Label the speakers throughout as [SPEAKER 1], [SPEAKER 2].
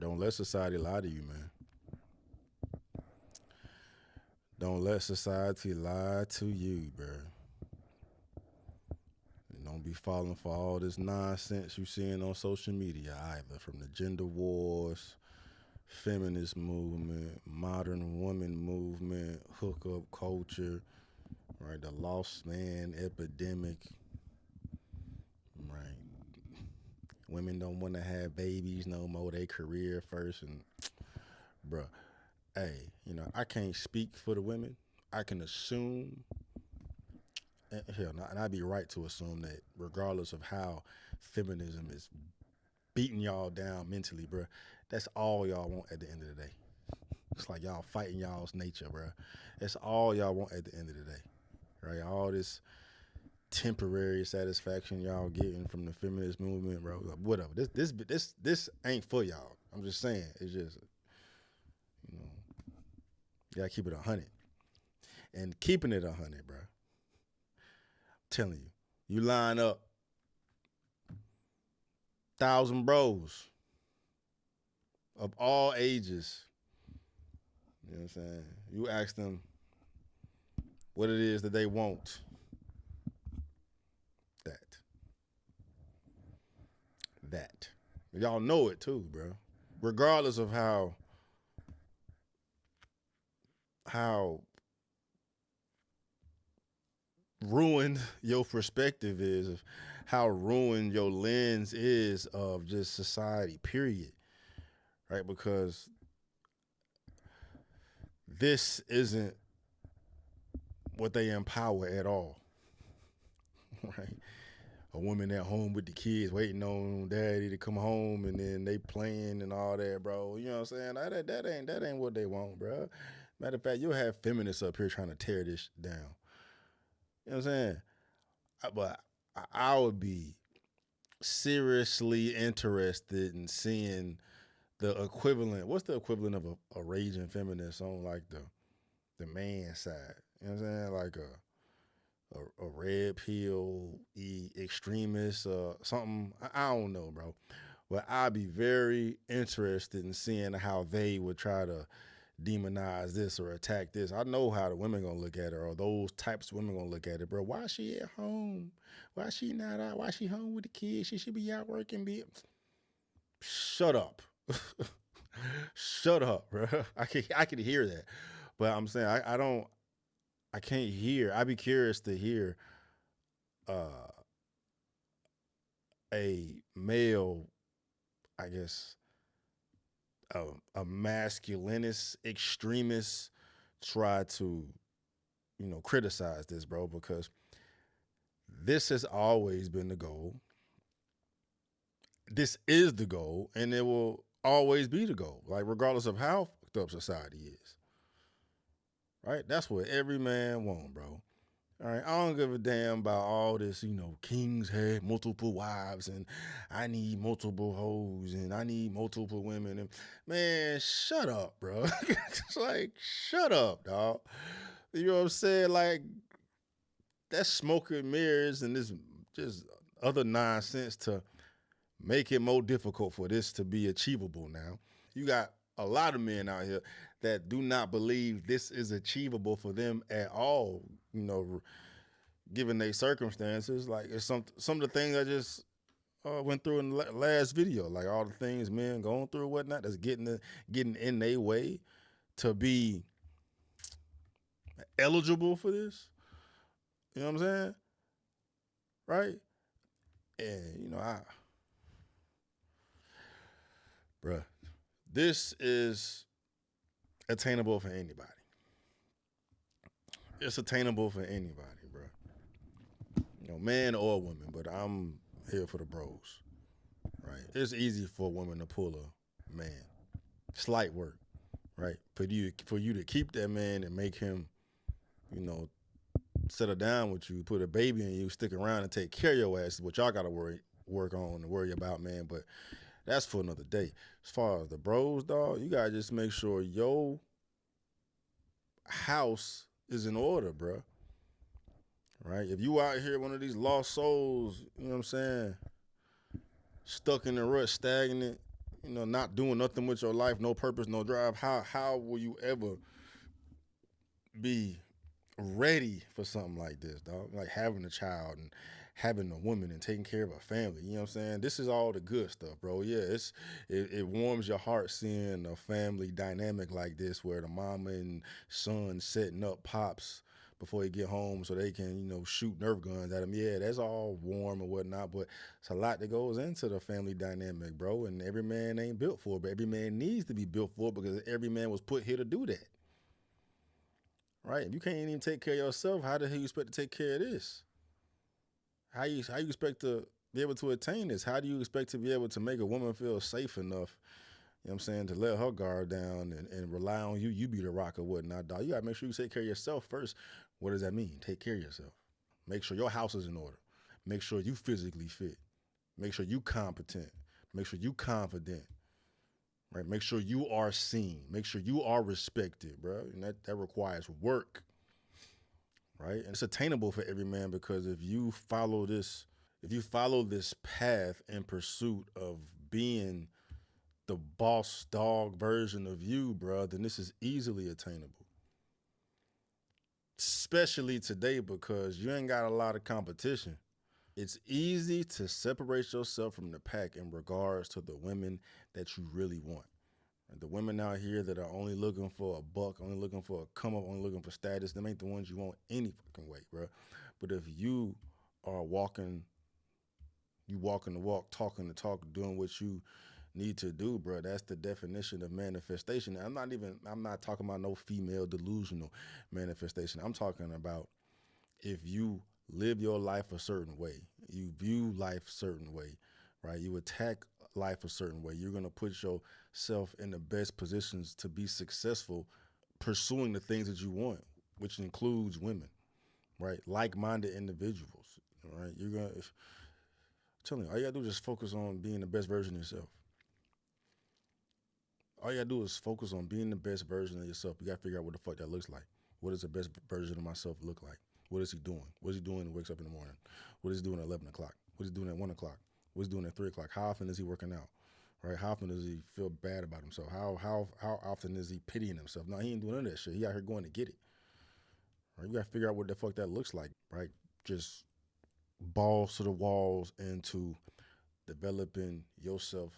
[SPEAKER 1] Don't let society lie to you, man. Don't let society lie to you, bro. And don't be falling for all this nonsense you seeing on social media either, from the gender wars, feminist movement, modern woman movement, hookup culture, right? The lost man epidemic, right? Women don't want to have babies no more. They career first, and bruh, hey, I can't speak for the women. I can assume, and I'd be right to assume that regardless of how feminism is beating y'all down mentally, bruh, that's all y'all want at the end of the day. It's like y'all fighting y'all's nature, bruh. That's all y'all want at the end of the day, right? All this temporary satisfaction y'all getting from the feminist movement, bro. Whatever. This ain't for y'all. I'm just saying. It's just, you know, you gotta keep it 100. And keeping it 100, bro. I'm telling you, you line up 1,000 bros of all ages. You know what I'm saying? You ask them what it is that they want. That. Y'all know it too, bro. Regardless of how ruined your perspective is, of how ruined your lens is of just society, period. Right? Because this isn't what they empower at all. Right? A woman at home with the kids waiting on daddy to come home, and then they playing and all that, bro. You know what I'm saying? That ain't what they want, bro. Matter of fact, you'll have feminists up here trying to tear this down. You know what I'm saying? But I would be seriously interested in seeing the equivalent. What's the equivalent of a raging feminist on like the man side? You know what I'm saying? Like a red pill extremist or something. I don't know, bro. But I'd be very interested in seeing how they would try to demonize this or attack this. I know how the women gonna look at it, or those types of women gonna look at it, bro. Why is she at home? Why is she not out? Why is she home with the kids? She should be out working. Shut up. Shut up, bro. I can hear that. But I'm saying I can't hear. I'd be curious to hear uh, a male, I guess, a masculinist extremist try to, criticize this, bro, because this has always been the goal. This is the goal, and it will always be the goal, like regardless of how fucked up society is. Right? That's what every man want, bro. All right, I don't give a damn about all this, kings had multiple wives and I need multiple hoes and I need multiple women. And man, shut up, bro. It's like, shut up, dog. You know what I'm saying? Like, that's smoke and mirrors and this just other nonsense to make it more difficult for this to be achievable now. You got a lot of men out here that do not believe this is achievable for them at all, given their circumstances. Like, it's some of the things I just went through in the last video, like all the things men going through and whatnot, that's getting in their way to be eligible for this. You know what I'm saying? Right? And bruh, this is attainable for anybody. It's attainable for anybody, bro. Man or woman, but I'm here for the bros. Right? It's easy for a woman to pull a man. Slight work, right? For you to keep that man and make him, settle down with you, put a baby in you, stick around and take care of your ass is what y'all gotta work on and worry about, man. But that's for another day. As far as the bros, dog, you gotta just make sure your house is in order, bro. Right? If you out here one of these lost souls, you know what I'm saying, stuck in the rut, stagnant, not doing nothing with your life, no purpose, no drive, how will you ever be ready for something like this, dog? Like having a child and having a woman and taking care of a family. You know what I'm saying? This is all the good stuff, bro. Yeah, it warms your heart seeing a family dynamic like this where the mama and son setting up pops before they get home so they can, shoot Nerf guns at them. Yeah, that's all warm or whatnot, but it's a lot that goes into the family dynamic, bro. And every man ain't built for it, but every man needs to be built for it because every man was put here to do that. Right? If you can't even take care of yourself, how the hell you expect to take care of this? How you expect to be able to attain this? How do you expect to be able to make a woman feel safe enough, you know what I'm saying, to let her guard down and rely on you? You be the rock or whatnot, dog. You gotta make sure you take care of yourself first. What does that mean? Take care of yourself. Make sure your house is in order. Make sure you physically fit. Make sure you competent. Make sure you confident. Right? Make sure you are seen. Make sure you are respected, bro. And that requires work. Right? And it's attainable for every man because if you follow this path in pursuit of being the boss dog version of you, bro, then this is easily attainable. Especially today because you ain't got a lot of competition. It's easy to separate yourself from the pack in regards to the women that you really want. The women out here that are only looking for a buck, only looking for a come up, only looking for status, them ain't the ones you want any fucking way, bro. But if you are walking the walk, talking the talk, doing what you need to do, bro, that's the definition of manifestation. I'm not talking about no female delusional manifestation. I'm talking about if you live your life a certain way, you view life a certain way, right? You attack life a certain way. You're going to put yourself in the best positions to be successful pursuing the things that you want, which includes women, right? Like-minded individuals, right? You're going to, tell you, all you got to do is just focus on being the best version of yourself. All you got to do is focus on being the best version of yourself. You got to figure out what the fuck that looks like. What does the best version of myself look like? What is he doing? What is he doing when he wakes up in the morning? What is he doing at 11 o'clock? What is he doing at 1 o'clock? What is he doing at 3 o'clock? How often is he working out? Right? How often does he feel bad about himself? How often is he pitying himself? No, he ain't doing none of that shit. He out here going to get it. Right? You got to figure out what the fuck that looks like. Right? Just balls to the walls into developing yourself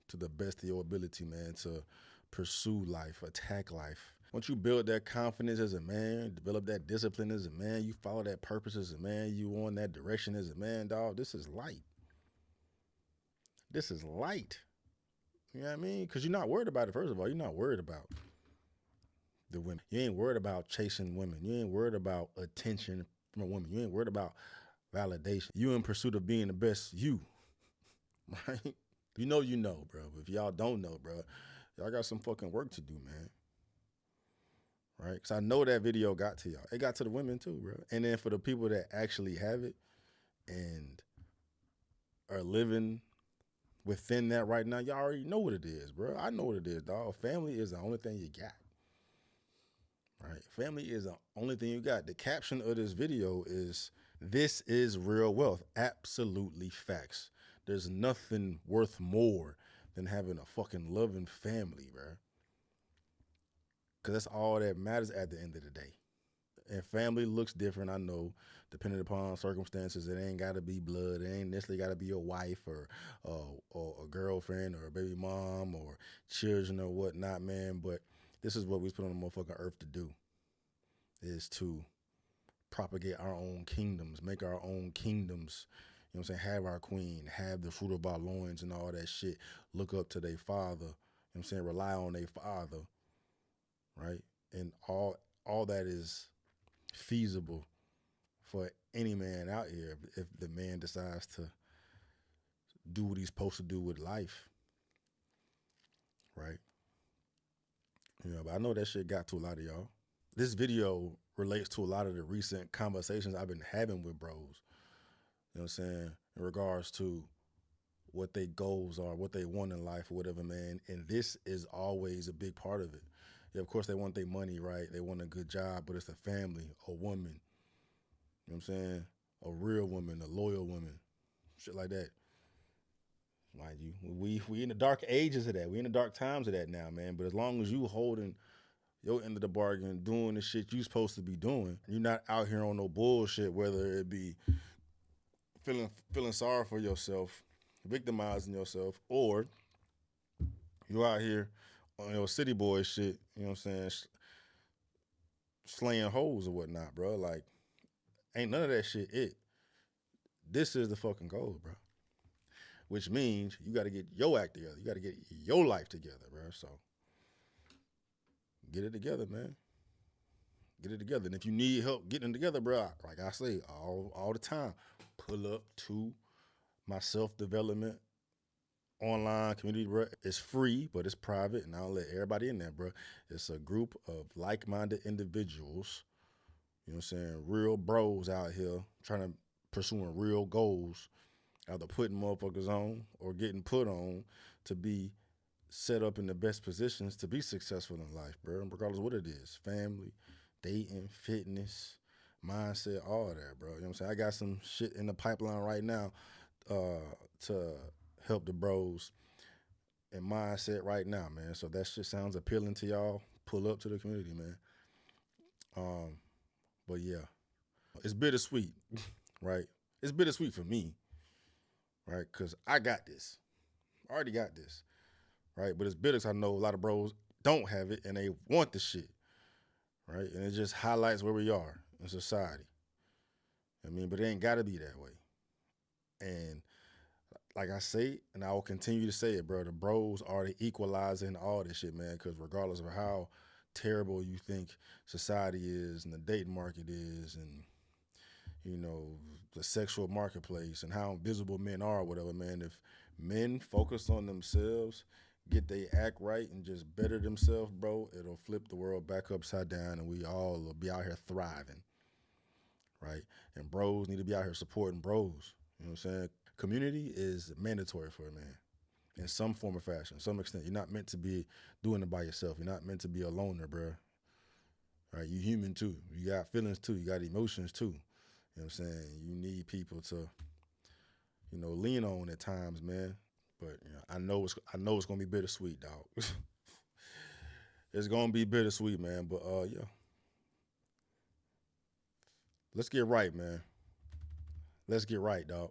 [SPEAKER 1] to the best of your ability, man, to pursue life, attack life. Once you build that confidence as a man, develop that discipline as a man, you follow that purpose as a man, you on that direction as a man, dog, this is light. This is light. You know what I mean? Because you're not worried about it, first of all. You're not worried about the women. You ain't worried about chasing women. You ain't worried about attention from a woman. You ain't worried about validation. You in pursuit of being the best you, right? You know, bro. But if y'all don't know, bro, y'all got some fucking work to do, man. Right? Because I know that video got to y'all. It got to the women too, bro. And then for the people that actually have it and are living within that right now, y'all already know what it is, bro. I know what it is, dog. Family is the only thing you got. Right? Family is the only thing you got. The caption of this video is, "This is real wealth." Absolutely facts. There's nothing worth more than having a fucking loving family, bro. Because that's all that matters at the end of the day. And family looks different, I know, depending upon circumstances. It ain't got to be blood. It ain't necessarily got to be a wife or a girlfriend or a baby mom or children or whatnot, man. But this is what we put on the motherfucking earth to do, is to propagate our own kingdoms, make our own kingdoms. You know what I'm saying? Have our queen, have the fruit of our loins and all that shit. Look up to their father. You know what I'm saying? Rely on their father, right? And all that is feasible for any man out here if the man decides to do what he's supposed to do with life, right? But I know that shit got to a lot of y'all. This video relates to a lot of the recent conversations I've been having with bros, you know what I'm saying, in regards to what their goals are, what they want in life or whatever, man. And this is always a big part of it. Yeah, of course they want their money, right? They want a good job, but it's a family, a woman, you know what I'm saying? A real woman, a loyal woman, shit like that. Mind you, we in the dark ages of that. We in the dark times of that now, man. But as long as you holding your end of the bargain, doing the shit you supposed to be doing, you're not out here on no bullshit. Whether it be feeling sorry for yourself, victimizing yourself, or you out here on your city boy shit. You know what I'm saying? Slaying hoes or whatnot, bro. Like, ain't none of that shit it. This is the fucking goal, bro. Which means you got to get your act together. You got to get your life together, bro. So get it together, man. Get it together. And if you need help getting it together, bro, like I say all the time, pull up to my self development online community, bro. It's free, but it's private, and I'll let everybody in there, bro. It's a group of like minded individuals. You know what I'm saying? Real bros out here trying to pursuing real goals, either putting motherfuckers on or getting put on to be set up in the best positions to be successful in life, bro. Regardless of what it is, family, dating, fitness, mindset, all of that, bro. You know what I'm saying? I got some shit in the pipeline right now to help the bros and mindset right now, man. So that shit sounds appealing to y'all. Pull up to the community, man. Um, but yeah, it's bittersweet, right? It's bittersweet for me, right? Because I got this. I already got this, right? But it's bitter 'cause I know a lot of bros don't have it and they want the shit, right? And it just highlights where we are in society. I mean, but it ain't got to be that way. And like I say, and I will continue to say it, bro, the bros are the equalizer in all this shit, man, because regardless of how terrible you think society is and the dating market is and, you know, the sexual marketplace and how invisible men are or whatever, man, if men focus on themselves, get they act right and just better themselves, bro, it'll flip the world back upside down and we all will be out here thriving, right? And bros need to be out here supporting bros. You know what I'm saying? Community is mandatory for a man in some form or fashion, some extent. You're not meant to be doing it by yourself. You're not meant to be a loner, bro. Right? You human too. You got feelings too. You got emotions too. You know what I'm saying? You need people to, lean on at times, man. But I know it's gonna be bittersweet, dog. It's gonna be bittersweet, man. But yeah, let's get right, man. Let's get right, dog.